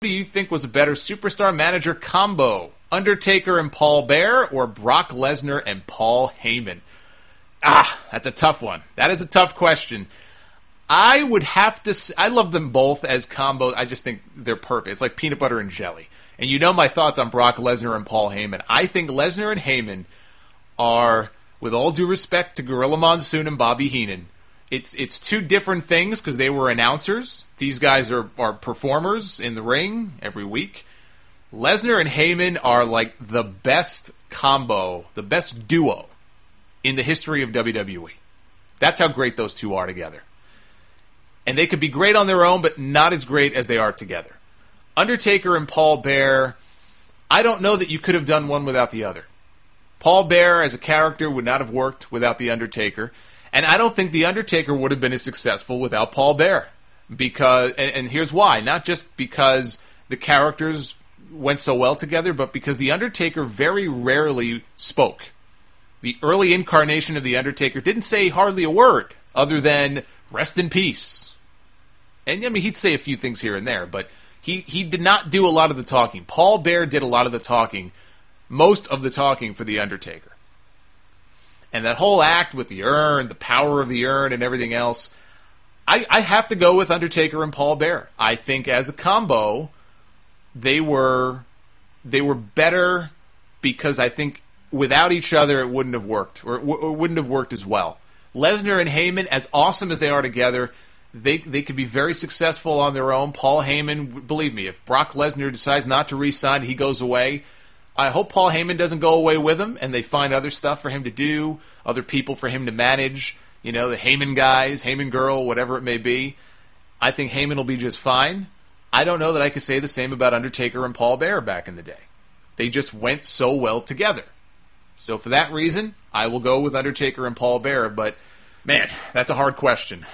do you think was a better superstar manager combo? Undertaker and Paul Bearer or Brock Lesnar and Paul Heyman? That's a tough one. That is a tough question. I would have to say, I love them both as combos. I just think they're perfect. It's like peanut butter and jelly. And you know my thoughts on Brock Lesnar and Paul Heyman. I think Lesnar and Heyman are, with all due respect to Gorilla Monsoon and Bobby Heenan, it's two different things because they were announcers. These guys are performers in the ring every week. Lesnar and Heyman are like the best combo, the best duo in the history of WWE. That's how great those two are together. And they could be great on their own, but not as great as they are together. Undertaker and Paul Bearer, I don't know that you could have done one without the other. Paul Bearer as a character would not have worked without The Undertaker. And I don't think The Undertaker would have been as successful without Paul Bearer. Because, and here's why. Not just because the characters went so well together, but because The Undertaker very rarely spoke. The early incarnation of The Undertaker didn't say hardly a word other than rest in peace. And I mean, he'd say a few things here and there, but he did not do a lot of the talking. Paul Bearer did a lot of the talking, most of the talking for The Undertaker. And that whole act with the urn, the power of the urn and everything else, I have to go with Undertaker and Paul Bearer. I think as a combo, they were better because I think without each other it wouldn't have worked, or it wouldn't have worked as well. Lesnar and Heyman, as awesome as they are together, they could be very successful on their own. Paul Heyman, believe me, if Brock Lesnar decides not to re-sign, he goes away. I hope Paul Heyman doesn't go away with him, and they find other stuff for him to do, other people for him to manage, you know, the Heyman guys, Heyman girl, whatever it may be. I think Heyman will be just fine. I don't know that I could say the same about Undertaker and Paul Bearer back in the day. They just went so well together. So for that reason, I will go with Undertaker and Paul Bearer, but man, that's a hard question.